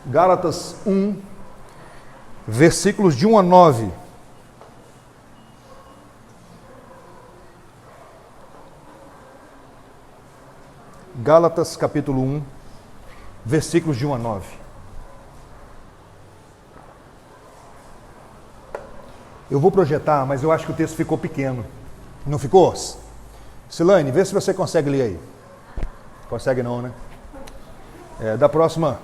Gálatas 1, versículos de 1 a 9. Gálatas capítulo 1, versículos de 1 a 9. Eu vou projetar, mas eu acho que o texto ficou pequeno. Não ficou? Silane, vê se você consegue ler aí. Consegue não, né? Da próxima...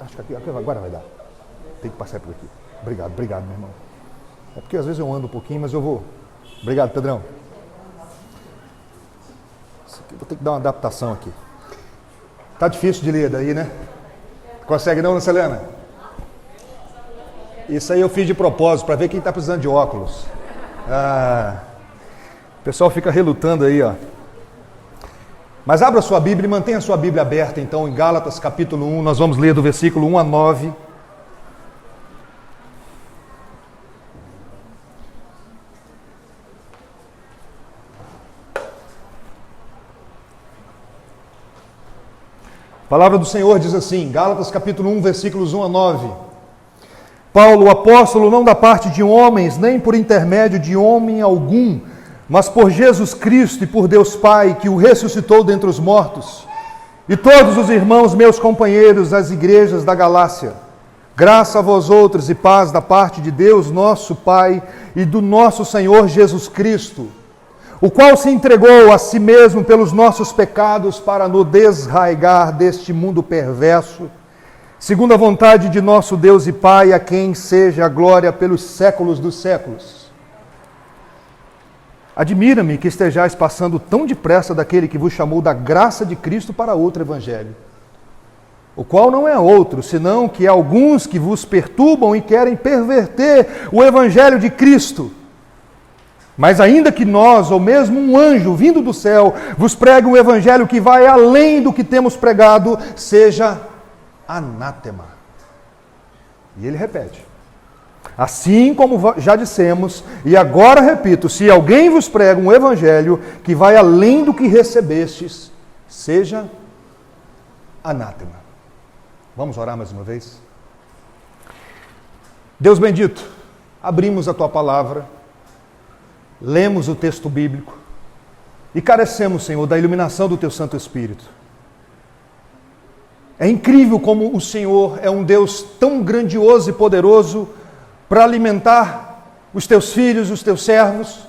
Acho que aqui agora vai dar. Tem que passar por aqui. Obrigado, meu irmão. É porque às vezes eu ando um pouquinho, mas eu vou. Obrigado, Pedrão. Isso aqui, vou ter que dar uma adaptação aqui. Tá difícil de ler daí, né? Consegue não, Selena? Isso aí eu fiz de propósito, para ver quem está precisando de óculos. O pessoal fica relutando aí, ó. Mas abra sua Bíblia e mantenha a sua Bíblia aberta, então, em Gálatas capítulo 1, nós vamos ler do versículo 1 a 9. A palavra do Senhor diz assim, Gálatas capítulo 1, versículos 1 a 9. Paulo, o apóstolo, não da parte de homens, nem por intermédio de homem algum, mas por Jesus Cristo e por Deus Pai, que o ressuscitou dentre os mortos, e todos os irmãos meus companheiros das igrejas da Galácia, graça a vós outros e paz da parte de Deus, nosso Pai, e do nosso Senhor Jesus Cristo, o qual se entregou a si mesmo pelos nossos pecados para nos desraigar deste mundo perverso, segundo a vontade de nosso Deus e Pai, a quem seja a glória pelos séculos dos séculos. Admira-me que estejais passando tão depressa daquele que vos chamou da graça de Cristo para outro evangelho, o qual não é outro, senão que há alguns que vos perturbam e querem perverter o evangelho de Cristo. Mas ainda que nós, ou mesmo um anjo vindo do céu, vos pregue um evangelho que vai além do que temos pregado, seja anátema. E ele repete. Assim como já dissemos, e agora repito, se alguém vos prega um evangelho que vai além do que recebestes, seja anátema. Vamos orar mais uma vez? Deus bendito, abrimos a tua palavra, lemos o texto bíblico e carecemos, Senhor, da iluminação do teu Santo Espírito. É incrível como o Senhor é um Deus tão grandioso e poderoso para alimentar os teus filhos, os teus servos,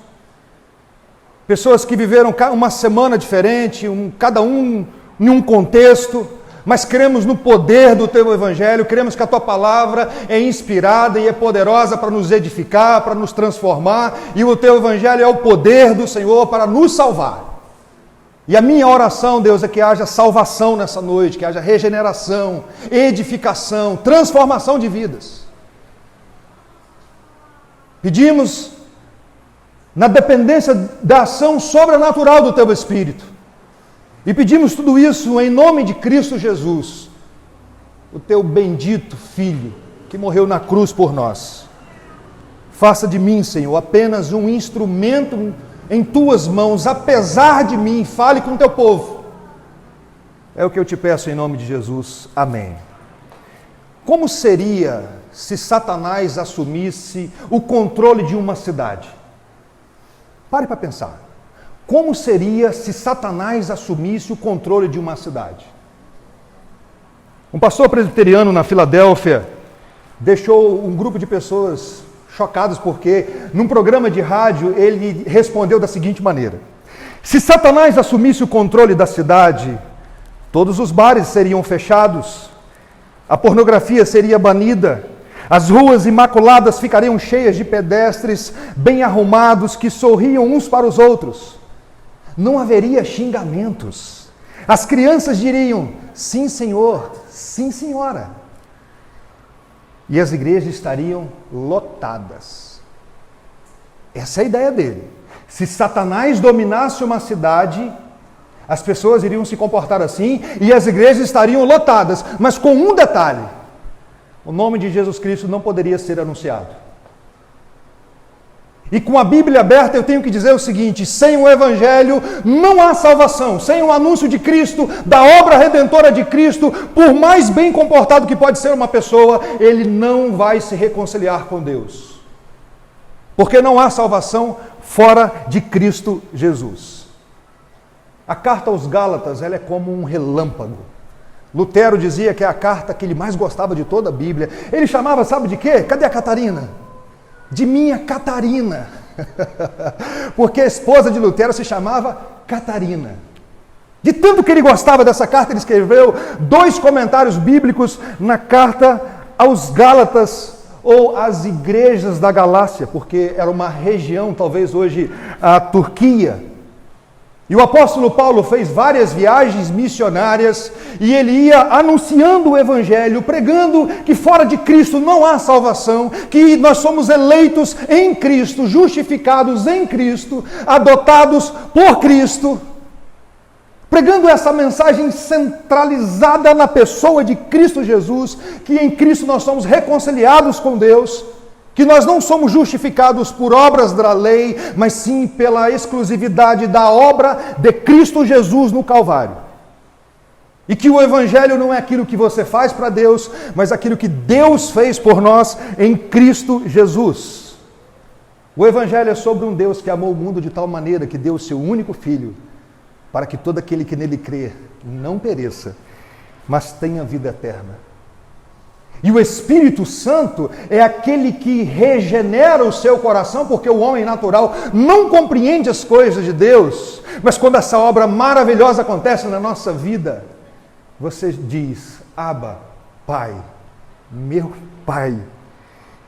pessoas que viveram uma semana diferente, cada um em um contexto, mas cremos no poder do teu evangelho, cremos que a tua palavra é inspirada e é poderosa para nos edificar, para nos transformar, e o teu evangelho é o poder do Senhor para nos salvar. E a minha oração, Deus, é que haja salvação nessa noite, que haja regeneração, edificação, transformação de vidas. Pedimos na dependência da ação sobrenatural do teu Espírito. E pedimos tudo isso em nome de Cristo Jesus, o teu bendito Filho, que morreu na cruz por nós. Faça de mim, Senhor, apenas um instrumento em tuas mãos, apesar de mim, fale com o teu povo. É o que eu te peço em nome de Jesus. Amém. Como seria se Satanás assumisse o controle de uma cidade? Pare para pensar. Como seria se Satanás assumisse o controle de uma cidade? Um pastor presbiteriano na Filadélfia deixou um grupo de pessoas chocadas porque, num programa de rádio, ele respondeu da seguinte maneira: se Satanás assumisse o controle da cidade, todos os bares seriam fechados, a pornografia seria banida, as ruas imaculadas ficariam cheias de pedestres bem arrumados que sorriam uns para os outros. Não haveria xingamentos. As crianças diriam, sim senhor, sim senhora. E as igrejas estariam lotadas. Essa é a ideia dele. Se Satanás dominasse uma cidade, as pessoas iriam se comportar assim e as igrejas estariam lotadas. Mas com um detalhe: o nome de Jesus Cristo não poderia ser anunciado. E com a Bíblia aberta eu tenho que dizer o seguinte: sem o Evangelho não há salvação. Sem o anúncio de Cristo, da obra redentora de Cristo, por mais bem comportado que pode ser uma pessoa, ele não vai se reconciliar com Deus. Porque não há salvação fora de Cristo Jesus. A carta aos Gálatas, ela é como um relâmpago. Lutero dizia que é a carta que ele mais gostava de toda a Bíblia. Ele chamava, sabe de quê? Cadê a Catarina? De minha Catarina. Porque a esposa de Lutero se chamava Catarina. De tanto que ele gostava dessa carta, ele escreveu 2 comentários bíblicos na carta aos Gálatas, ou às igrejas da Galácia, porque era uma região, talvez hoje a Turquia. E o apóstolo Paulo fez várias viagens missionárias e ele ia anunciando o Evangelho, pregando que fora de Cristo não há salvação, que nós somos eleitos em Cristo, justificados em Cristo, adotados por Cristo, pregando essa mensagem centralizada na pessoa de Cristo Jesus, que em Cristo nós somos reconciliados com Deus, que nós não somos justificados por obras da lei, mas sim pela exclusividade da obra de Cristo Jesus no Calvário. E que o Evangelho não é aquilo que você faz para Deus, mas aquilo que Deus fez por nós em Cristo Jesus. O Evangelho é sobre um Deus que amou o mundo de tal maneira que deu o seu único Filho, para que todo aquele que nele crê não pereça, mas tenha vida eterna. E o Espírito Santo é aquele que regenera o seu coração, porque o homem natural não compreende as coisas de Deus, mas quando essa obra maravilhosa acontece na nossa vida, você diz: Abba, Pai, meu Pai.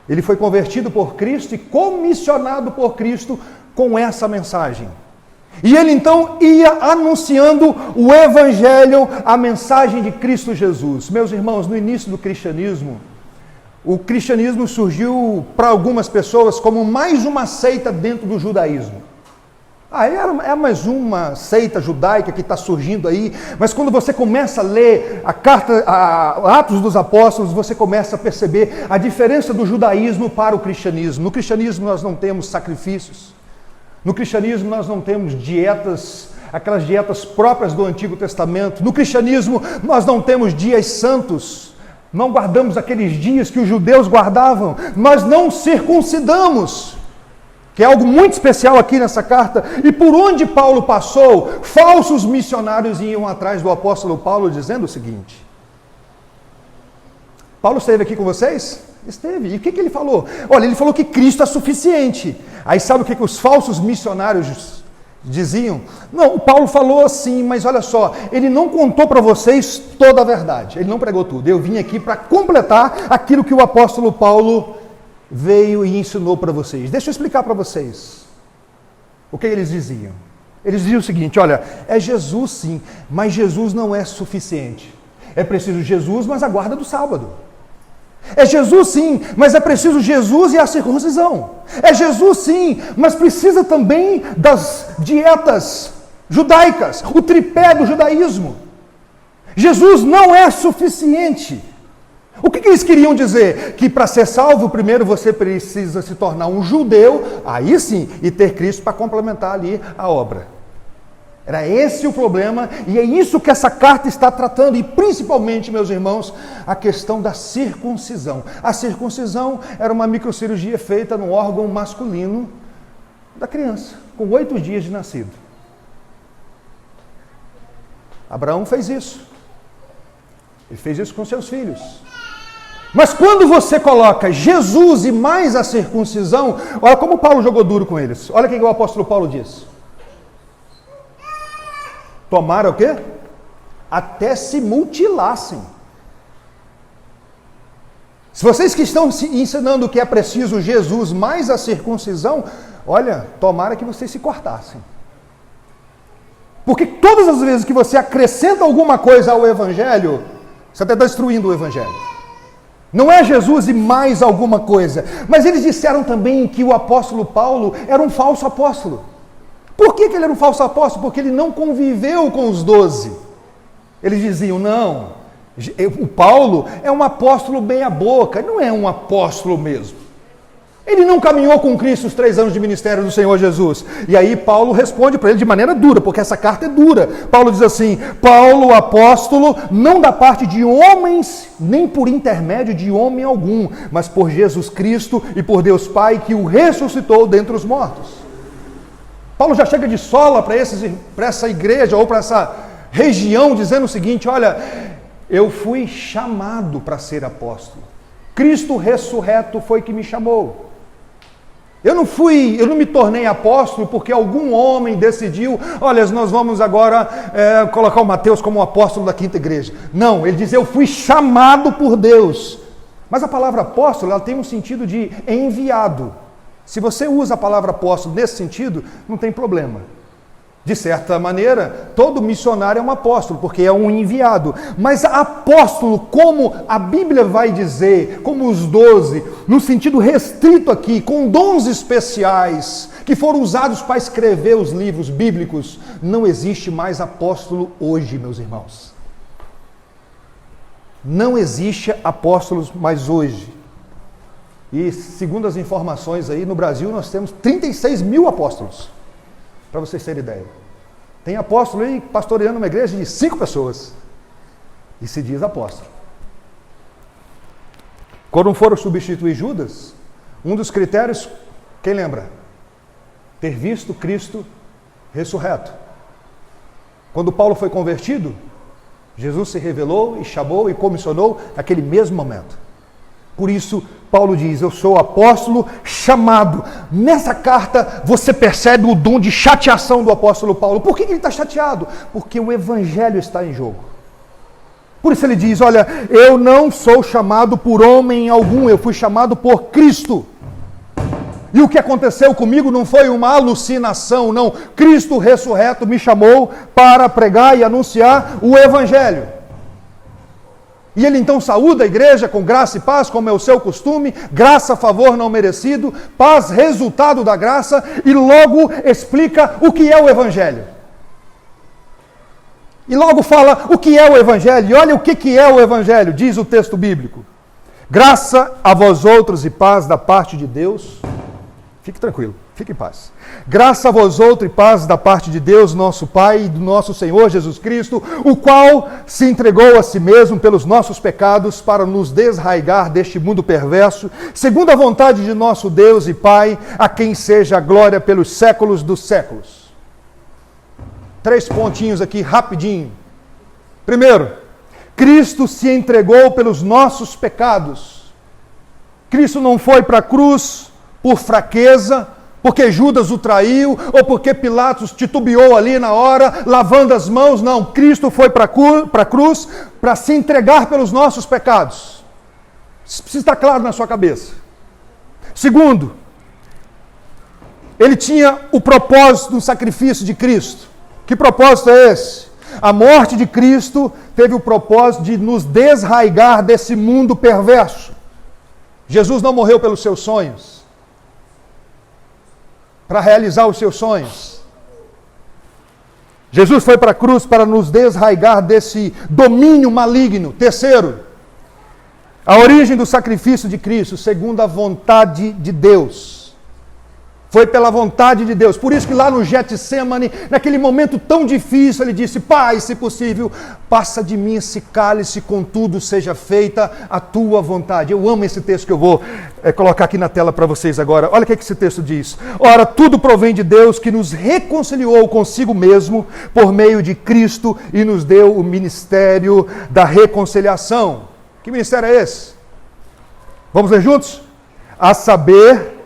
Ele foi convertido por Cristo e comissionado por Cristo com essa mensagem. E ele então ia anunciando o Evangelho, a mensagem de Cristo Jesus. Meus irmãos, no início do cristianismo, o cristianismo surgiu para algumas pessoas como mais uma seita dentro do judaísmo. É mais uma seita judaica que está surgindo aí, mas quando você começa a ler Atos dos Apóstolos, você começa a perceber a diferença do judaísmo para o cristianismo. No cristianismo nós não temos sacrifícios. No cristianismo nós não temos dietas, aquelas dietas próprias do Antigo Testamento. No cristianismo nós não temos dias santos, não guardamos aqueles dias que os judeus guardavam, nós não circuncidamos, que é algo muito especial aqui nessa carta. E por onde Paulo passou, falsos missionários iam atrás do apóstolo Paulo dizendo o seguinte: Paulo esteve aqui com vocês? Esteve. E o que ele falou? Olha, ele falou que Cristo é suficiente. Aí sabe o que os falsos missionários diziam? Não, o Paulo falou assim, mas olha só, ele não contou para vocês toda a verdade. Ele não pregou tudo. Eu vim aqui para completar aquilo que o apóstolo Paulo veio e ensinou para vocês. Deixa eu explicar para vocês o que eles diziam. Eles diziam o seguinte: olha, é Jesus sim, mas Jesus não é suficiente. É preciso Jesus, mas a guarda do sábado. É Jesus sim, mas é preciso Jesus e a circuncisão. É Jesus sim, mas precisa também das dietas judaicas, o tripé do judaísmo. Jesus não é suficiente. O que eles queriam dizer? Que para ser salvo, primeiro você precisa se tornar um judeu, aí sim, e ter Cristo para complementar ali a obra. Era esse o problema, e é isso que essa carta está tratando, e principalmente, meus irmãos, a questão da circuncisão. A circuncisão era uma microcirurgia feita no órgão masculino da criança, com 8 dias de nascido. Abraão fez isso. Ele fez isso com seus filhos. Mas quando você coloca Jesus e mais a circuncisão, olha como Paulo jogou duro com eles. Olha o que o apóstolo Paulo diz. Tomaram o quê? Até se mutilassem. Se vocês que estão ensinando que é preciso Jesus mais a circuncisão, olha, tomara que vocês se cortassem. Porque todas as vezes que você acrescenta alguma coisa ao Evangelho, você está destruindo o Evangelho. Não é Jesus e mais alguma coisa. Mas eles disseram também que o apóstolo Paulo era um falso apóstolo. Por que ele era um falso apóstolo? Porque ele não conviveu com os 12. Eles diziam: não, o Paulo é um apóstolo meia boca, não é um apóstolo mesmo. Ele não caminhou com Cristo os 3 anos de ministério do Senhor Jesus. E aí Paulo responde para ele de maneira dura, porque essa carta é dura. Paulo diz assim: Paulo, apóstolo, não da parte de homens, nem por intermédio de homem algum, mas por Jesus Cristo e por Deus Pai, que o ressuscitou dentre os mortos. Paulo já chega de sola para essa igreja ou para essa região, dizendo o seguinte: olha, eu fui chamado para ser apóstolo. Cristo ressurreto foi que me chamou. Eu não me tornei apóstolo porque algum homem decidiu, olha, nós vamos agora colocar o Mateus como apóstolo da 5ª igreja. Não, ele diz, eu fui chamado por Deus. Mas a palavra apóstolo, ela tem um sentido de enviado. Se você usa a palavra apóstolo nesse sentido, não tem problema. De certa maneira, todo missionário é um apóstolo, porque é um enviado. Mas apóstolo, como a Bíblia vai dizer, como os 12, no sentido restrito aqui, com dons especiais, que foram usados para escrever os livros bíblicos, não existe mais apóstolo hoje, meus irmãos. Não existe apóstolos mais hoje. E segundo as informações aí, no Brasil nós temos 36 mil apóstolos. Para vocês terem ideia. Tem apóstolo aí pastoreando uma igreja de 5 pessoas. E se diz apóstolo. Quando foram substituir Judas, um dos critérios, quem lembra? Ter visto Cristo ressurreto. Quando Paulo foi convertido, Jesus se revelou e chamou e comissionou naquele mesmo momento. Por isso, Paulo diz, eu sou apóstolo chamado. Nessa carta, você percebe o dom de chateação do apóstolo Paulo. Por que ele está chateado? Porque o evangelho está em jogo. Por isso ele diz, olha, eu não sou chamado por homem algum, eu fui chamado por Cristo. E o que aconteceu comigo não foi uma alucinação, não. Cristo ressurreto me chamou para pregar e anunciar o evangelho. E ele então saúda a igreja com graça e paz, como é o seu costume, graça, favor não merecido, paz, resultado da graça, e logo explica o que é o evangelho. E logo fala o que é o evangelho, e olha o que é o evangelho, diz o texto bíblico. Graça a vós outros e paz da parte de Deus. Fique tranquilo, fique em paz. Graça a vós outros e paz da parte de Deus, nosso Pai, e do nosso Senhor Jesus Cristo, o qual se entregou a si mesmo pelos nossos pecados para nos desraigar deste mundo perverso, segundo a vontade de nosso Deus e Pai, a quem seja a glória pelos séculos dos séculos. 3 pontinhos aqui, rapidinho. Primeiro, Cristo se entregou pelos nossos pecados. Cristo não foi para a cruz por fraqueza, porque Judas o traiu, ou porque Pilatos titubeou ali na hora, lavando as mãos. Não, Cristo foi para a cruz para se entregar pelos nossos pecados. Isso precisa estar claro na sua cabeça. Segundo, ele tinha o propósito do sacrifício de Cristo. Que propósito é esse? A morte de Cristo teve o propósito de nos desraigar desse mundo perverso. Jesus não morreu pelos seus sonhos, para realizar os seus sonhos. Jesus foi para a cruz para nos desraigar desse domínio maligno. Terceiro, a origem do sacrifício de Cristo, segundo a vontade de Deus. Foi pela vontade de Deus. Por isso que lá no Getsemane, naquele momento tão difícil, ele disse, Pai, se possível, passa de mim esse cálice, contudo seja feita a tua vontade. Eu amo esse texto que eu vou colocar aqui na tela para vocês agora. Olha o que esse texto diz. Ora, tudo provém de Deus, que nos reconciliou consigo mesmo por meio de Cristo e nos deu o ministério da reconciliação. Que ministério é esse? Vamos ler juntos? A saber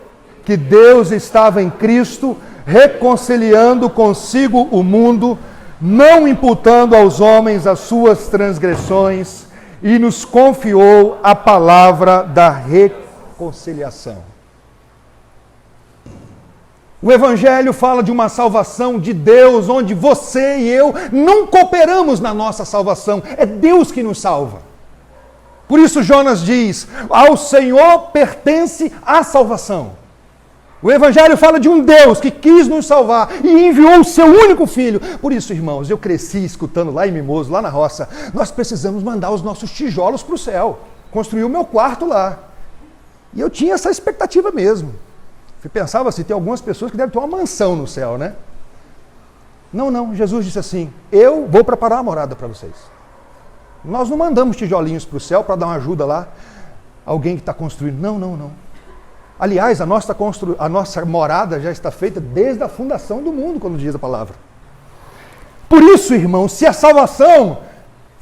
que Deus estava em Cristo, reconciliando consigo o mundo, não imputando aos homens as suas transgressões, e nos confiou a palavra da reconciliação. O Evangelho fala de uma salvação de Deus, onde você e eu não cooperamos na nossa salvação, é Deus que nos salva. Por isso Jonas diz, ao Senhor pertence a salvação. O Evangelho fala de um Deus que quis nos salvar e enviou o seu único filho. Por isso, irmãos, eu cresci escutando lá em Mimoso, lá na roça, nós precisamos mandar os nossos tijolos para o céu, construir o meu quarto lá. E eu tinha essa expectativa mesmo. Eu pensava assim, tem algumas pessoas que devem ter uma mansão no céu, né? Não, Jesus disse assim, eu vou preparar uma morada para vocês. Nós não mandamos tijolinhos para o céu para dar uma ajuda lá, alguém que está construindo. Não. Aliás, a nossa morada já está feita desde a fundação do mundo, quando diz a palavra. Por isso, irmãos, se a salvação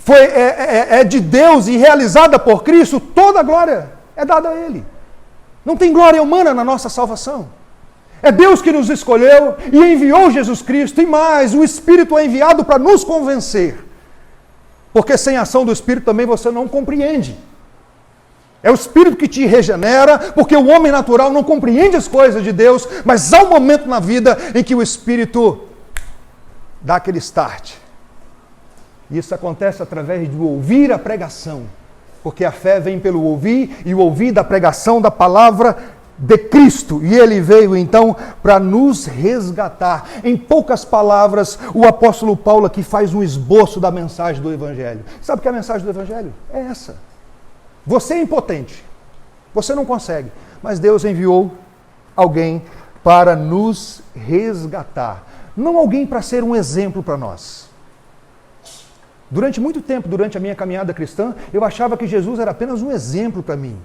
é de Deus e realizada por Cristo, toda a glória é dada a Ele. Não tem glória humana na nossa salvação. É Deus que nos escolheu e enviou Jesus Cristo. E mais, o Espírito é enviado para nos convencer. Porque sem a ação do Espírito também você não compreende. É o Espírito que te regenera, porque o homem natural não compreende as coisas de Deus, mas há um momento na vida em que o Espírito dá aquele start. E isso acontece através de ouvir a pregação. Porque a fé vem pelo ouvir, e o ouvir da pregação da palavra de Cristo. E Ele veio então para nos resgatar. Em poucas palavras, o apóstolo Paulo aqui faz um esboço da mensagem do Evangelho. Sabe o que é a mensagem do Evangelho? É essa. Você é impotente. Você não consegue. Mas Deus enviou alguém para nos resgatar. Não alguém para ser um exemplo para nós. Durante muito tempo, durante a minha caminhada cristã, eu achava que Jesus era apenas um exemplo para mim.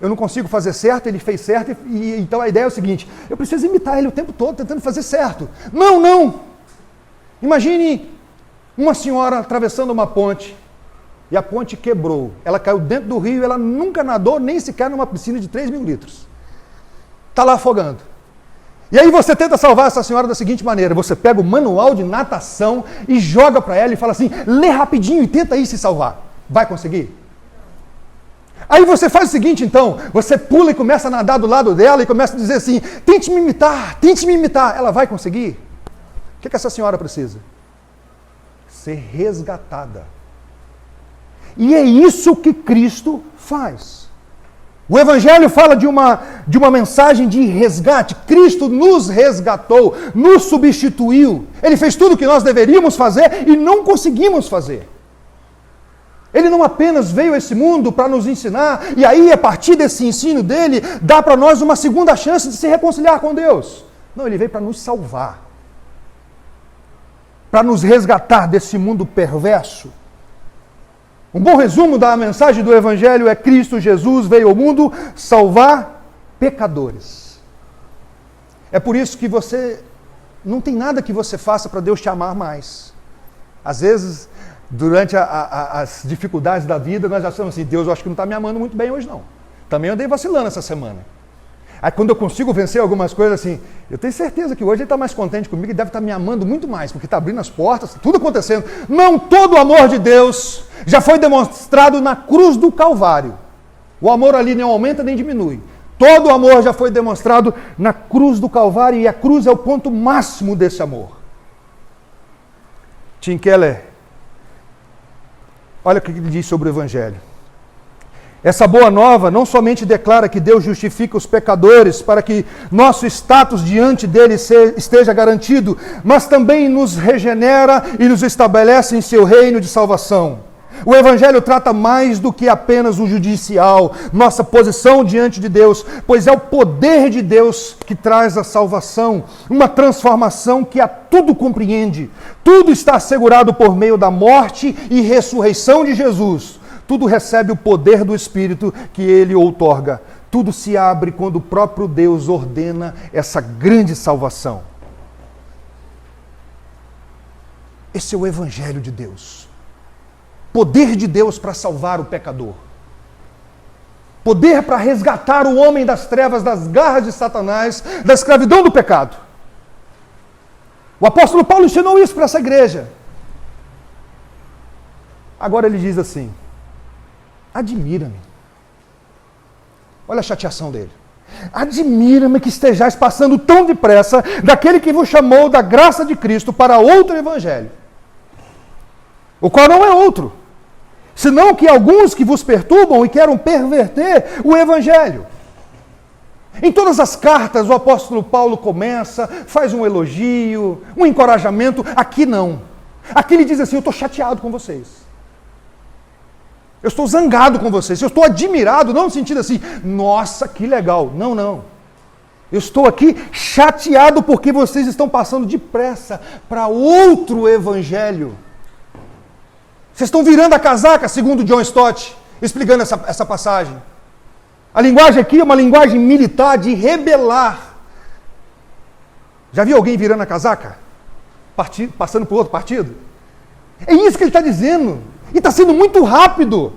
Eu não consigo fazer certo, ele fez certo, e então a ideia é o seguinte, eu preciso imitar ele o tempo todo, tentando fazer certo. Não! Imagine uma senhora atravessando uma ponte, e a ponte quebrou. Ela caiu dentro do rio, ela nunca nadou, nem sequer numa piscina de 3.000 litros. Está lá afogando. E aí você tenta salvar essa senhora da seguinte maneira, você pega o manual de natação e joga para ela e fala assim, lê rapidinho e tenta aí se salvar. Vai conseguir? Aí você faz o seguinte então, você pula e começa a nadar do lado dela e começa a dizer assim, tente me imitar. Ela vai conseguir? O que essa senhora precisa? Ser resgatada. E é isso que Cristo faz. O Evangelho fala de uma mensagem de resgate. Cristo nos resgatou, nos substituiu. Ele fez tudo o que nós deveríamos fazer e não conseguimos fazer. Ele não apenas veio a esse mundo para nos ensinar, e aí, a partir desse ensino dele, dá para nós uma segunda chance de se reconciliar com Deus. Não, ele veio para nos salvar. Para nos resgatar desse mundo perverso. Um bom resumo da mensagem do Evangelho é Cristo Jesus veio ao mundo salvar pecadores. É por isso que você não tem nada que você faça para Deus te amar mais. Às vezes, durante as dificuldades da vida, nós achamos assim, Deus, eu acho que não está me amando muito bem hoje não. Também andei vacilando essa semana. Aí quando eu consigo vencer algumas coisas assim, eu tenho certeza que hoje ele está mais contente comigo e deve estar me amando muito mais, porque está abrindo as portas, tudo acontecendo. Não, todo o amor de Deus já foi demonstrado na cruz do Calvário. O amor ali não aumenta nem diminui. Todo o amor já foi demonstrado na cruz do Calvário e a cruz é o ponto máximo desse amor. Tim Keller, olha o que ele diz sobre o Evangelho. Essa boa nova não somente declara que Deus justifica os pecadores para que nosso status diante dele esteja garantido, mas também nos regenera e nos estabelece em seu reino de salvação. O Evangelho trata mais do que apenas o judicial, nossa posição diante de Deus, pois é o poder de Deus que traz a salvação, uma transformação que a tudo compreende. Tudo está assegurado por meio da morte e ressurreição de Jesus. Tudo recebe o poder do Espírito que Ele outorga. Tudo se abre quando o próprio Deus ordena essa grande salvação. Esse é o Evangelho de Deus. Poder de Deus para salvar o pecador. Poder para resgatar o homem das trevas, das garras de Satanás, da escravidão do pecado. O apóstolo Paulo ensinou isso para essa igreja. Agora ele diz assim, admira-me. Olha a chateação dele. Admira-me que estejais passando tão depressa daquele que vos chamou da graça de Cristo para outro evangelho, o qual não é outro, senão que alguns que vos perturbam e querem perverter o evangelho. Em todas as cartas o apóstolo Paulo começa, faz um elogio, um encorajamento. Aqui não. Aqui ele diz assim, eu estou chateado com vocês. Eu estou zangado com vocês. Eu estou admirado, não no sentido assim, nossa, que legal. Não, não. Eu estou aqui chateado porque vocês estão passando depressa para outro evangelho. Vocês estão virando a casaca, segundo John Stott, explicando essa passagem. A linguagem aqui é uma linguagem militar de rebelar. Já viu alguém virando a casaca? Passando para outro partido? É isso que ele está dizendo. E está sendo muito rápido.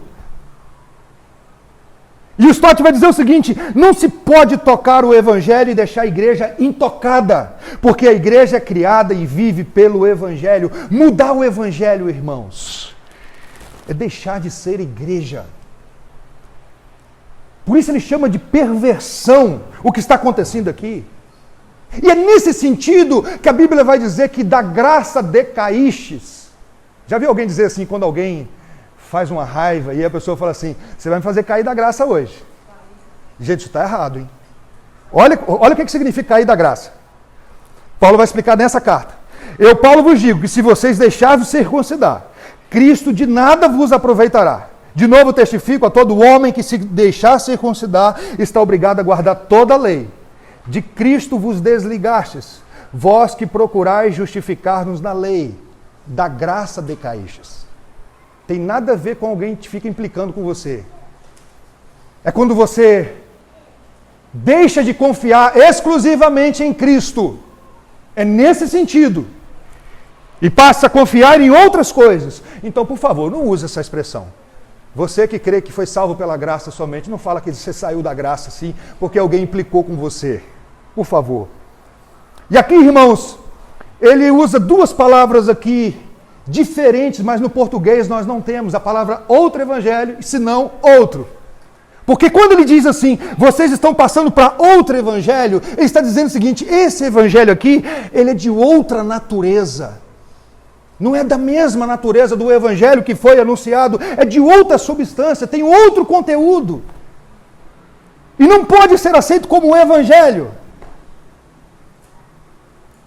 E o Stott vai dizer o seguinte: não se pode tocar o evangelho e deixar a igreja intocada, porque a igreja é criada e vive pelo evangelho. Mudar o evangelho, irmãos, é deixar de ser igreja. Por isso ele chama de perversão o que está acontecendo aqui. E é nesse sentido que a Bíblia vai dizer que da graça decaístes. Já viu alguém dizer assim, quando alguém faz uma raiva e a pessoa fala assim, você vai me fazer cair da graça hoje. Gente, isso está errado, hein? Olha o que significa cair da graça. Paulo vai explicar nessa carta. Eu, Paulo, vos digo que se vocês deixarem de circuncidar, Cristo de nada vos aproveitará. De novo testifico a todo homem que se deixar circuncidar está obrigado a guardar toda a lei. De Cristo vos desligastes, vós que procurais justificar-nos na lei, da graça decaístes. Tem nada a ver com alguém que fica implicando com você. É quando você deixa de confiar exclusivamente em Cristo. É nesse sentido. E passa a confiar em outras coisas. Então, por favor, não use essa expressão. Você que crê que foi salvo pela graça somente, não fala que você saiu da graça assim, porque alguém implicou com você. Por favor. E aqui, irmãos, ele usa duas palavras aqui diferentes, mas no português nós não temos a palavra outro evangelho, senão outro. Porque quando ele diz assim, vocês estão passando para outro evangelho, ele está dizendo o seguinte, esse evangelho aqui, ele é de outra natureza. Não é da mesma natureza do evangelho que foi anunciado, é de outra substância, tem outro conteúdo. E não pode ser aceito como um evangelho.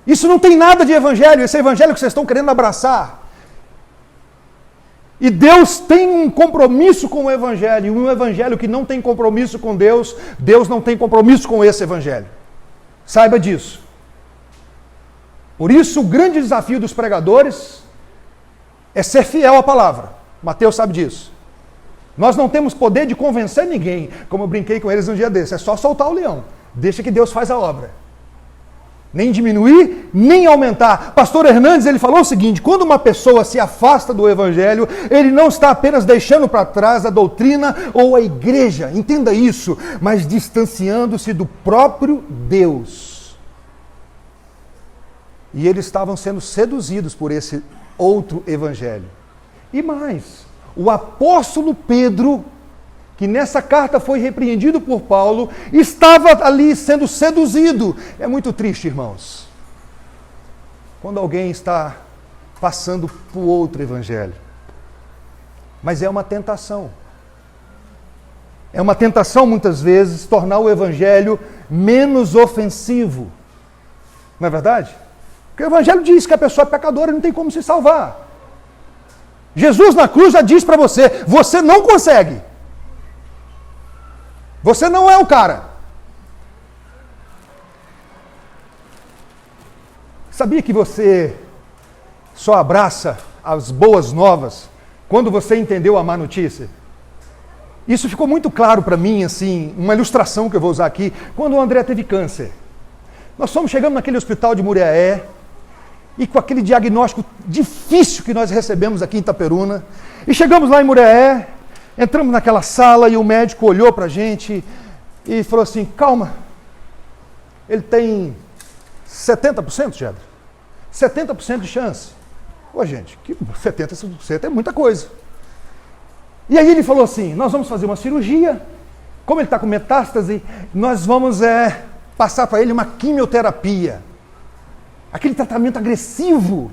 Isso não tem nada de evangelho, esse evangelho que vocês estão querendo abraçar. E Deus tem um compromisso com o evangelho, e um evangelho que não tem compromisso com Deus, Deus não tem compromisso com esse evangelho. Saiba disso. Por isso, o grande desafio dos pregadores é ser fiel à palavra. Mateus sabe disso. Nós não temos poder de convencer ninguém, como eu brinquei com eles um dia desse, é só soltar o leão. Deixa que Deus faz a obra. Nem diminuir, nem aumentar. Pastor Hernandes, ele falou o seguinte, quando uma pessoa se afasta do evangelho, ele não está apenas deixando para trás a doutrina ou a igreja, entenda isso, mas distanciando-se do próprio Deus. E eles estavam sendo seduzidos por esse outro evangelho. E mais, o apóstolo Pedro, que nessa carta foi repreendido por Paulo, estava ali sendo seduzido. É muito triste, irmãos, quando alguém está passando por outro evangelho. Mas é uma tentação. É uma tentação, muitas vezes, tornar o evangelho menos ofensivo. Não é verdade? Porque o evangelho diz que a pessoa é pecadora e não tem como se salvar. Jesus na cruz já diz para você, você não consegue. Você não é o cara. Sabia que você só abraça as boas novas quando você entendeu a má notícia? Isso ficou muito claro para mim, assim, uma ilustração que eu vou usar aqui, quando o André teve câncer. Nós chegamos naquele hospital de Muriaé, e com aquele diagnóstico difícil que nós recebemos aqui em Itaperuna, e chegamos lá em Muriaé, entramos naquela sala e o médico olhou para a gente e falou assim, calma, ele tem 70%, Gedra? 70% de chance. Ô gente, 70% é muita coisa. E aí ele falou assim, nós vamos fazer uma cirurgia, como ele está com metástase, nós vamos passar para ele uma quimioterapia. Aquele tratamento agressivo.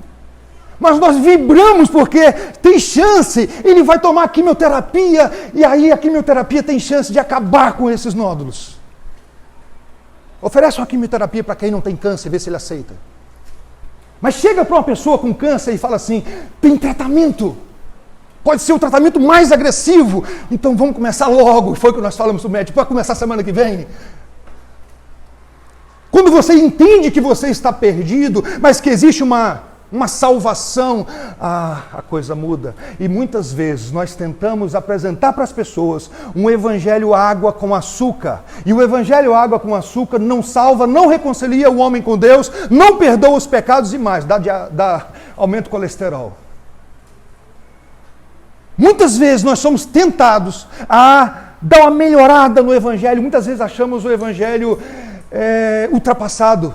Mas nós vibramos porque tem chance, ele vai tomar quimioterapia, e aí a quimioterapia tem chance de acabar com esses nódulos. Oferece uma quimioterapia para quem não tem câncer, vê se ele aceita. Mas chega para uma pessoa com câncer e fala assim, tem tratamento. Pode ser o tratamento mais agressivo. Então vamos começar logo. Foi o que nós falamos do médico. Pode começar semana que vem. Quando você entende que você está perdido, mas que existe uma salvação, a coisa muda. E muitas vezes nós tentamos apresentar para as pessoas um evangelho água com açúcar. E o evangelho água com açúcar não salva, não reconcilia o homem com Deus, não perdoa os pecados e mais, dá aumento do colesterol. Muitas vezes nós somos tentados a dar uma melhorada no evangelho. Muitas vezes achamos o evangelho ultrapassado.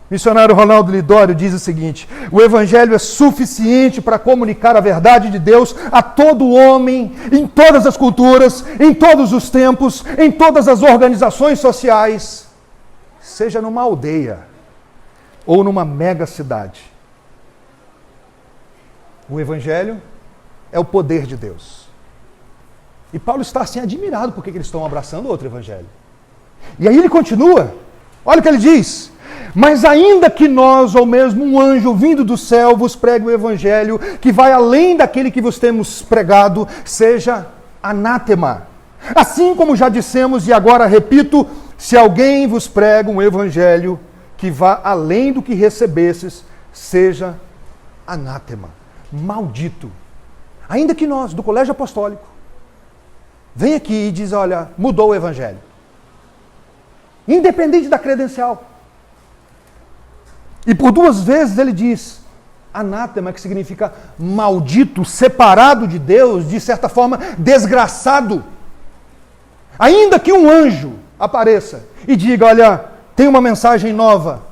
Missionário Ronaldo Lidório diz o seguinte: o evangelho é suficiente para comunicar a verdade de Deus a todo homem, em todas as culturas, em todos os tempos, em todas as organizações sociais, seja numa aldeia ou numa mega cidade. O evangelho é o poder de Deus. E Paulo está assim admirado porque eles estão abraçando outro evangelho. E aí ele continua, olha o que ele diz: mas ainda que nós, ou mesmo um anjo vindo do céu, vos pregue o evangelho, que vai além daquele que vos temos pregado, seja anátema. Assim como já dissemos, e agora repito, se alguém vos prega um evangelho que vá além do que recebestes, seja anátema, maldito. Ainda que nós, do colégio apostólico, vem aqui e diz, olha, mudou o evangelho. Independente da credencial. E por 2 vezes ele diz, anátema, que significa maldito, separado de Deus, de certa forma, desgraçado. Ainda que um anjo apareça e diga, olha, tem uma mensagem nova.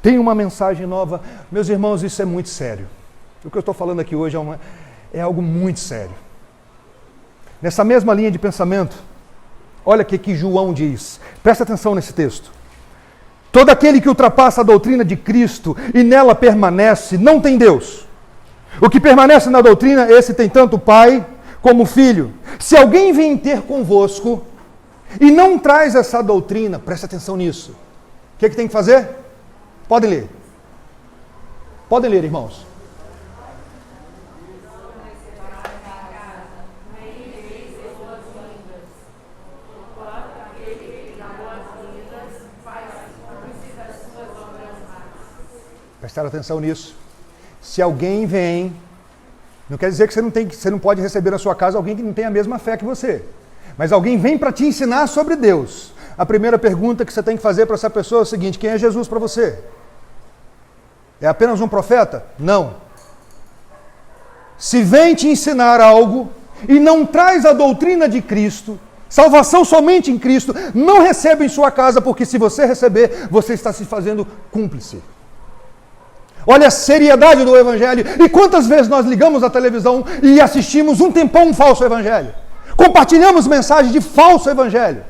Tem uma mensagem nova. Meus irmãos, isso é muito sério. O que eu estou falando aqui hoje é algo muito sério. Nessa mesma linha de pensamento, olha o que João diz. Presta atenção nesse texto. Todo aquele que ultrapassa a doutrina de Cristo e nela permanece, não tem Deus. O que permanece na doutrina, esse tem tanto o Pai como o Filho. Se alguém vem ter convosco e não traz essa doutrina, presta atenção nisso. O que tem que fazer? Podem ler. Podem ler, irmãos. Prestaram atenção nisso. Se alguém vem, não quer dizer que você não pode receber na sua casa alguém que não tem a mesma fé que você. Mas alguém vem para te ensinar sobre Deus. A primeira pergunta que você tem que fazer para essa pessoa é o seguinte: quem é Jesus para você? É apenas um profeta? Não. Se vem te ensinar algo e não traz a doutrina de Cristo, salvação somente em Cristo, não recebe em sua casa, porque se você receber, você está se fazendo cúmplice. Olha a seriedade do evangelho. E quantas vezes nós ligamos a televisão e assistimos um tempão um falso evangelho? Compartilhamos mensagens de falso evangelho.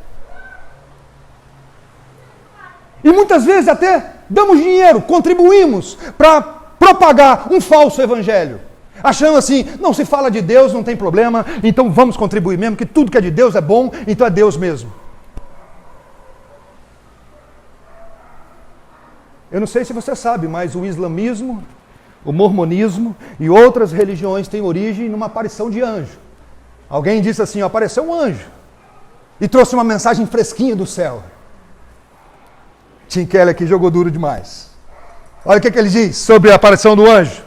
E muitas vezes até damos dinheiro, contribuímos para propagar um falso evangelho. Achando assim, não se fala de Deus, não tem problema, então vamos contribuir mesmo, que tudo que é de Deus é bom, então é Deus mesmo. Eu não sei se você sabe, mas o islamismo, o mormonismo e outras religiões têm origem numa aparição de anjo. Alguém disse assim, apareceu um anjo e trouxe uma mensagem fresquinha do céu. Tim Keller aqui jogou duro demais. Olha o que ele diz sobre a aparição do anjo.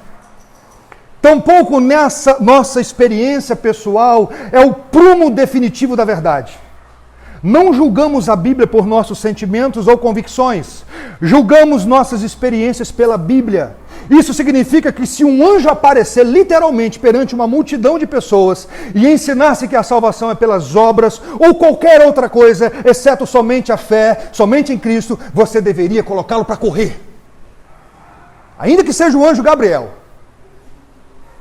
Tampouco nessa nossa experiência pessoal é o prumo definitivo da verdade. Não julgamos a Bíblia por nossos sentimentos ou convicções. Julgamos nossas experiências pela Bíblia. Isso significa que se um anjo aparecer literalmente perante uma multidão de pessoas e ensinasse que a salvação é pelas obras ou qualquer outra coisa, exceto somente a fé, somente em Cristo, você deveria colocá-lo para correr. Ainda que seja o anjo Gabriel.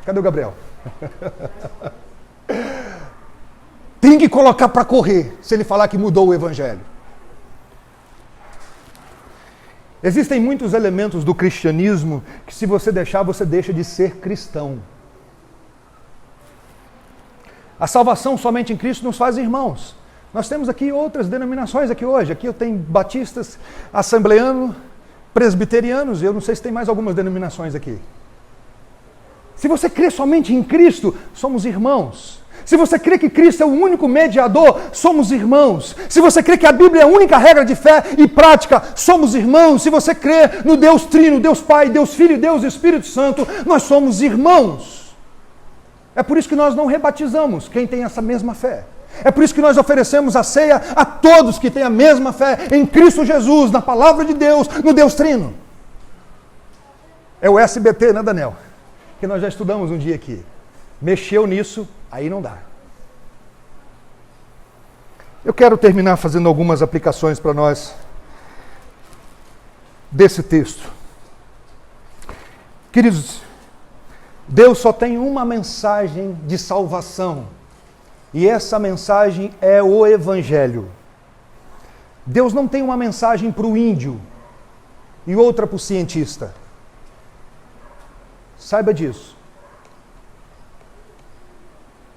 Cadê o Gabriel? Tem que colocar para correr, se ele falar que mudou o evangelho. Existem muitos elementos do cristianismo que, se você deixar, você deixa de ser cristão. A salvação somente em Cristo nos faz irmãos. Nós temos aqui outras denominações aqui hoje. Aqui eu tenho batistas, assembleanos, presbiterianos, e eu não sei se tem mais algumas denominações aqui. Se você crê somente em Cristo, somos irmãos. Se você crê que Cristo é o único mediador, somos irmãos. Se você crê que a Bíblia é a única regra de fé e prática, somos irmãos. Se você crê no Deus Trino, Deus Pai, Deus Filho, Deus Espírito Santo, nós somos irmãos. É por isso que nós não rebatizamos quem tem essa mesma fé. É por isso que nós oferecemos a ceia a todos que têm a mesma fé em Cristo Jesus, na Palavra de Deus, no Deus Trino. É o SBT, né, Daniel? Que nós já estudamos um dia aqui. Mexeu nisso, aí não dá. Eu quero terminar fazendo algumas aplicações para nós desse texto. Queridos, Deus só tem uma mensagem de salvação. E essa mensagem é o Evangelho. Deus não tem uma mensagem para o índio e outra para o cientista. Saiba disso.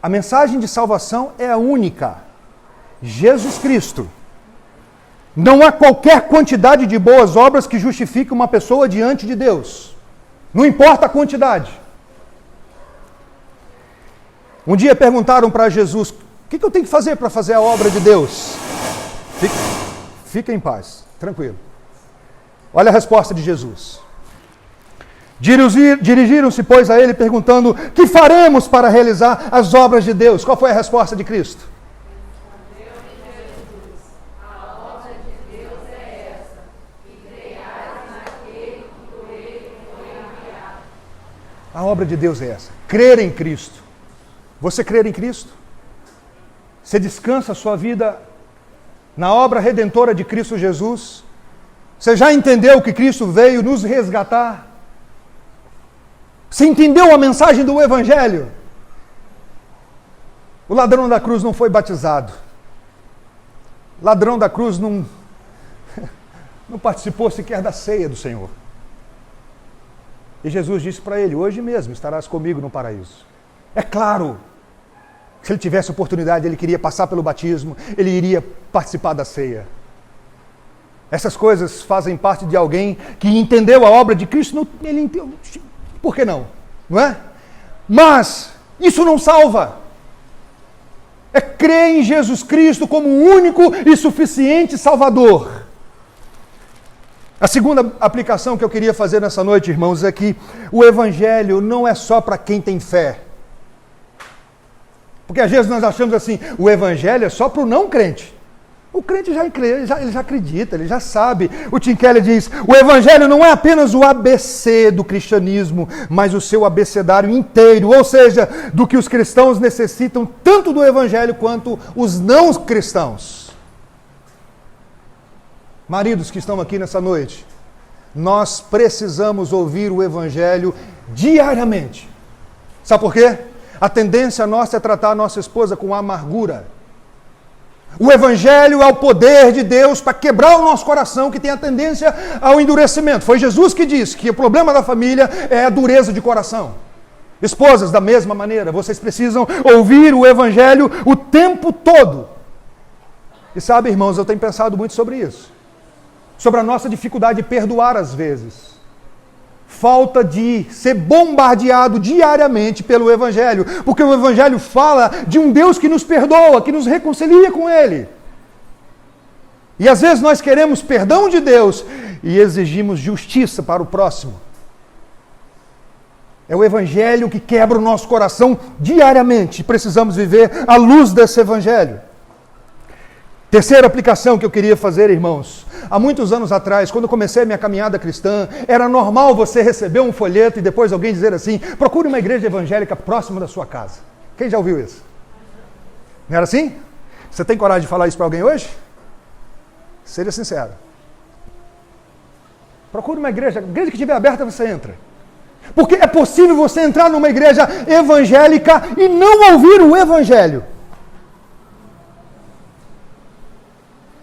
A mensagem de salvação é a única. Jesus Cristo. Não há qualquer quantidade de boas obras que justifique uma pessoa diante de Deus. Não importa a quantidade. Um dia perguntaram para Jesus, o que eu tenho que fazer para fazer a obra de Deus? Fica em paz, tranquilo. Olha a resposta de Jesus. Dirigiram-se, pois, a ele perguntando, que faremos para realizar as obras de Deus? Qual foi a resposta de Cristo? A obra de Deus é essa, crer em Cristo. Você crer em Cristo? Você descansa a sua vida na obra redentora de Cristo Jesus? Você já entendeu que Cristo veio nos resgatar? Você entendeu a mensagem do Evangelho? O ladrão da cruz não foi batizado. O ladrão da cruz não participou sequer da ceia do Senhor. E Jesus disse para ele, hoje mesmo estarás comigo no paraíso. É claro, se ele tivesse oportunidade, ele queria passar pelo batismo, ele iria participar da ceia. Essas coisas fazem parte de alguém que entendeu a obra de Cristo, ele entendeu. Por que não? Não é? Mas isso não salva. É crer em Jesus Cristo como o único e suficiente Salvador. A segunda aplicação que eu queria fazer nessa noite, irmãos, é que o Evangelho não é só para quem tem fé. Porque às vezes nós achamos assim, o Evangelho é só para o não crente. O crente já crê, ele já acredita, ele já sabe. O Tim Keller diz, o Evangelho não é apenas o ABC do cristianismo, mas o seu abecedário inteiro, ou seja, do que os cristãos necessitam tanto do Evangelho quanto os não cristãos. Maridos que estão aqui nessa noite, nós precisamos ouvir o Evangelho diariamente. Sabe por quê? A tendência nossa é tratar a nossa esposa com amargura. O Evangelho é o poder de Deus para quebrar o nosso coração que tem a tendência ao endurecimento. Foi Jesus que disse que o problema da família é a dureza de coração. Esposas, da mesma maneira, vocês precisam ouvir o Evangelho o tempo todo. E sabe, irmãos, eu tenho pensado muito sobre isso. Sobre a nossa dificuldade de perdoar às vezes. Falta de ser bombardeado diariamente pelo Evangelho, porque o Evangelho fala de um Deus que nos perdoa, que nos reconcilia com Ele. E às vezes nós queremos perdão de Deus e exigimos justiça para o próximo. É o Evangelho que quebra o nosso coração diariamente. Precisamos viver à luz desse Evangelho. Terceira aplicação que eu queria fazer, irmãos. Há muitos anos atrás, quando eu comecei a minha caminhada cristã, era normal você receber um folheto e depois alguém dizer assim, procure uma igreja evangélica próxima da sua casa. Quem já ouviu isso? Não era assim? Você tem coragem de falar isso para alguém hoje? Seja sincero. Procure uma igreja, a igreja que estiver aberta você entra. Porque é possível você entrar numa igreja evangélica e não ouvir o Evangelho.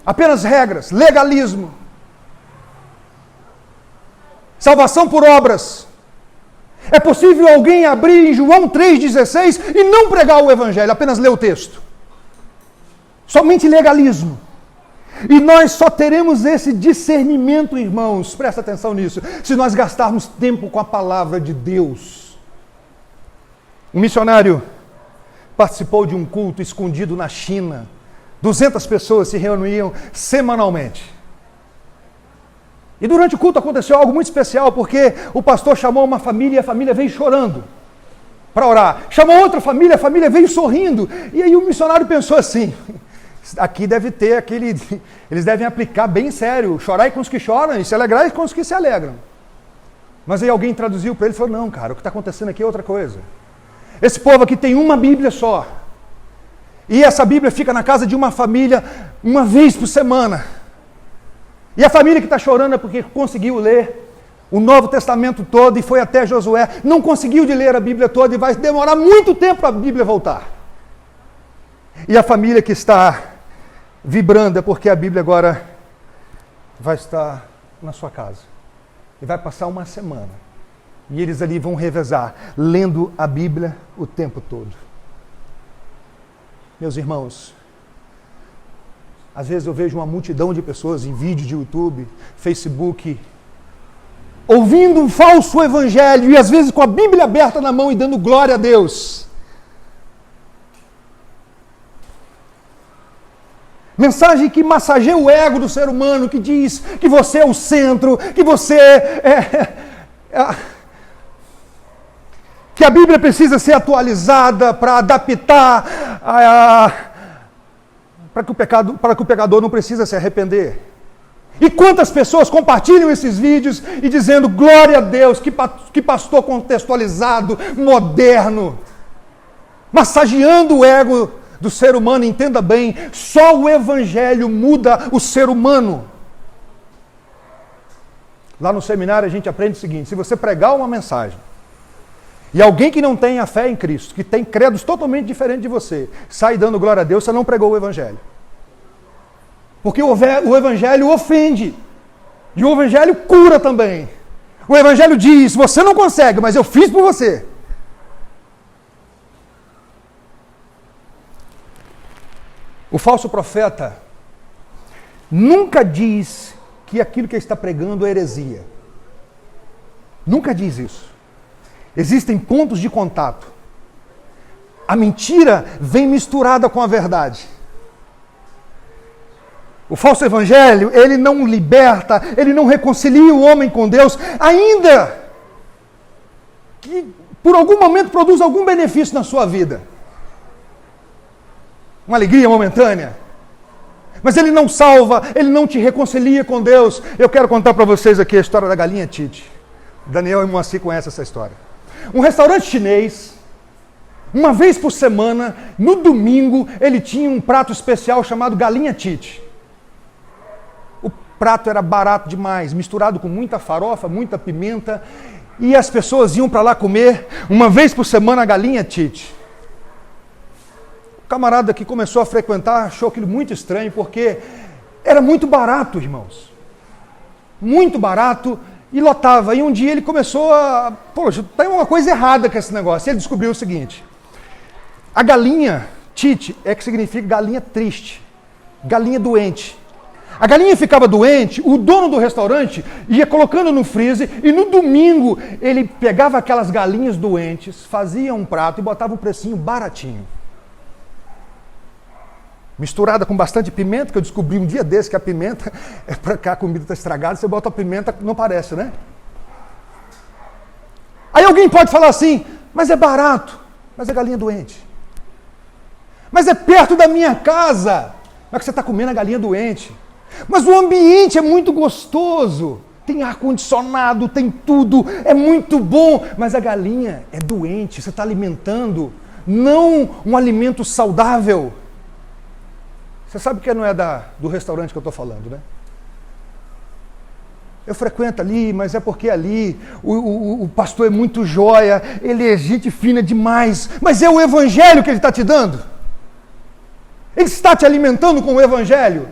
Apenas regras, legalismo, salvação por obras. É possível alguém abrir em João 3,16 e não pregar o Evangelho, apenas ler o texto. Somente legalismo. E nós só teremos esse discernimento, irmãos, presta atenção nisso, se nós gastarmos tempo com a palavra de Deus. Um missionário participou de um culto escondido na China. 200 pessoas se reuniam semanalmente. E durante o culto aconteceu algo muito especial, porque o pastor chamou uma família e a família veio chorando para orar. Chamou outra família, a família veio sorrindo. E aí o missionário pensou assim, aqui deve ter aquele... Eles devem aplicar bem sério, chorar com os que choram e se alegrar com os que se alegram. Mas aí alguém traduziu para ele e falou, não, cara, o que está acontecendo aqui é outra coisa. Esse povo aqui tem uma Bíblia só. E essa Bíblia fica na casa de uma família uma vez por semana. E a família que está chorando é porque conseguiu ler o Novo Testamento todo e foi até Josué. Não conseguiu de ler a Bíblia toda e vai demorar muito tempo para a Bíblia voltar. E a família que está vibrando é porque a Bíblia agora vai estar na sua casa. E vai passar uma semana. E eles ali vão revezar, lendo a Bíblia o tempo todo. Meus irmãos, às vezes eu vejo uma multidão de pessoas em vídeo de YouTube, Facebook, ouvindo um falso evangelho e às vezes com a Bíblia aberta na mão e dando glória a Deus. Mensagem que massageia o ego do ser humano, que diz que você é o centro, que você que a Bíblia precisa ser atualizada para adaptar para que o pecador não precisa se arrepender. E quantas pessoas compartilham esses vídeos e dizendo, glória a Deus, que pastor contextualizado, moderno, massageando o ego do ser humano. Entenda bem, só o Evangelho muda o ser humano. Lá no seminário a gente aprende o seguinte, se você pregar uma mensagem, e alguém que não tem a fé em Cristo, que tem credos totalmente diferentes de você, sai dando glória a Deus, você não pregou o Evangelho. Porque o Evangelho ofende. E o Evangelho cura também. O Evangelho diz, você não consegue, mas eu fiz por você. O falso profeta nunca diz que aquilo que ele está pregando é heresia. Nunca diz isso. Existem pontos de contato. A mentira vem misturada com a verdade. O falso evangelho, ele não liberta, ele não reconcilia o homem com Deus, ainda que por algum momento produz algum benefício na sua vida. Uma alegria momentânea. Mas ele não salva, ele não te reconcilia com Deus. Eu quero contar para vocês aqui a história da galinha Tite. Daniel e Moacir conhecem essa história. Um restaurante chinês, uma vez por semana, no domingo, ele tinha um prato especial chamado galinha Tite. O prato era barato demais, misturado com muita farofa, muita pimenta, e as pessoas iam para lá comer, uma vez por semana, a galinha Tite. O camarada que começou a frequentar achou aquilo muito estranho, porque era muito barato, irmãos. Muito barato. E lotava. E um dia ele começou a... Poxa, tem uma coisa errada com esse negócio. E ele descobriu o seguinte. A galinha, Tite, é que significa galinha triste. Galinha doente. A galinha ficava doente, o dono do restaurante ia colocando no freezer e no domingo ele pegava aquelas galinhas doentes, fazia um prato e botava um precinho baratinho. Misturada com bastante pimenta, que eu descobri um dia desse que a pimenta, é para cá a comida está estragada, você bota a pimenta, não parece, né? Aí alguém pode falar assim, mas é barato, mas é galinha doente. Mas é perto da minha casa, mas que você está comendo a galinha doente. Mas o ambiente é muito gostoso, tem ar-condicionado, tem tudo, é muito bom, mas a galinha é doente, você está alimentando, não um alimento saudável. Você sabe que não é do restaurante que eu estou falando, né? Eu frequento ali, mas é porque ali o pastor é muito joia, ele é gente fina demais, mas é o evangelho que ele está te dando. Ele está te alimentando com o evangelho.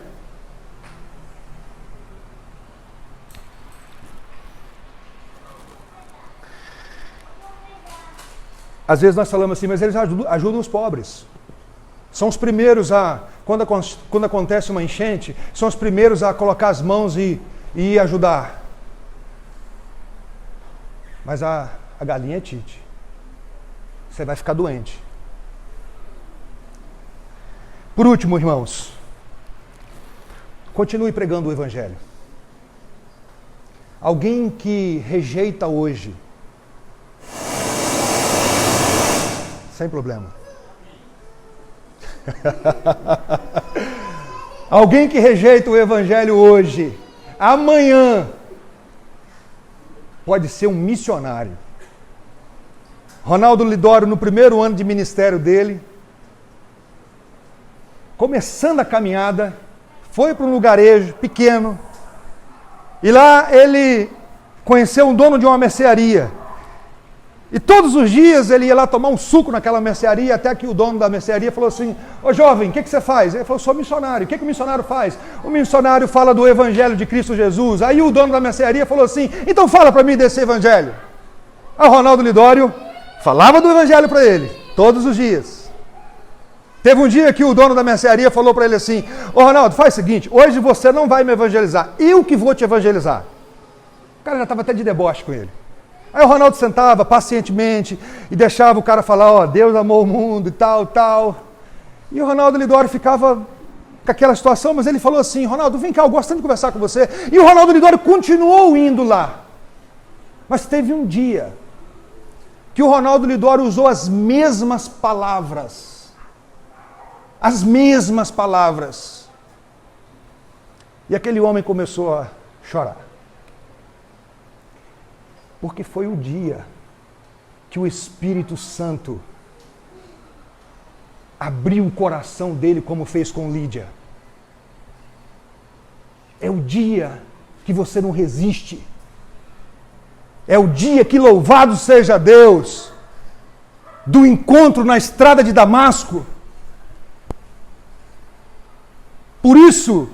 Às vezes nós falamos assim, mas eles ajudam os pobres. São os primeiros quando acontece uma enchente, são os primeiros a colocar as mãos e ajudar. Mas a galinha é Tite. você vai ficar doente. Por último, irmãos, continue pregando o Evangelho. Alguém que rejeita hoje, sem problema. Alguém que rejeita o Evangelho hoje, amanhã, pode ser um missionário. Ronaldo Lidório, no primeiro ano de ministério dele, começando a caminhada, foi para um lugarejo pequeno, e lá ele conheceu um dono de uma mercearia. E todos os dias ele ia lá tomar um suco naquela mercearia, até que o dono da mercearia falou assim: ô jovem, o que você faz? Ele falou: sou missionário. O que o missionário faz? O missionário fala do Evangelho de Cristo Jesus. Aí o dono da mercearia falou assim: então fala para mim desse Evangelho. Aí o Ronaldo Lidório falava do Evangelho para ele, todos os dias. Teve um dia que o dono da mercearia falou para ele assim: ô Ronaldo, faz o seguinte, hoje você não vai me evangelizar, eu que vou te evangelizar. O cara já estava até de deboche com ele. Aí o Ronaldo sentava pacientemente e deixava o cara falar: ó, Deus amou o mundo e tal, tal. E o Ronaldo Lidório ficava com aquela situação, mas ele falou assim: Ronaldo, vem cá, eu gosto tanto de conversar com você. E o Ronaldo Lidório continuou indo lá. Mas teve um dia que o Ronaldo Lidório usou as mesmas palavras. As mesmas palavras. E aquele homem começou a chorar. Porque foi o dia que o Espírito Santo abriu o coração dele, como fez com Lídia. É o dia que você não resiste. É o dia que, louvado seja Deus, do encontro na estrada de Damasco. Por isso,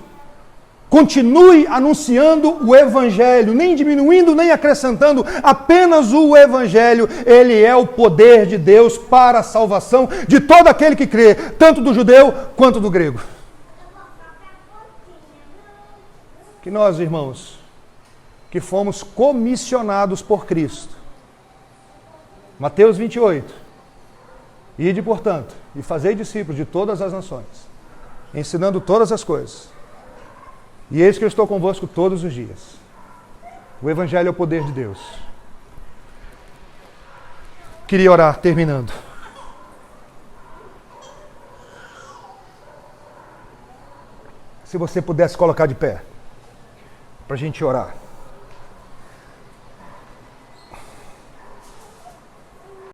continue anunciando o Evangelho, nem diminuindo, nem acrescentando, apenas o Evangelho. Ele é o poder de Deus para a salvação de todo aquele que crê, tanto do judeu quanto do grego. Que nós, irmãos, que fomos comissionados por Cristo. Mateus 28. Ide, portanto, e fazei discípulos de todas as nações, ensinando todas as coisas. E eis que eu estou convosco todos os dias. O Evangelho é o poder de Deus. Queria orar, terminando. Se você pudesse colocar de pé, para a gente orar.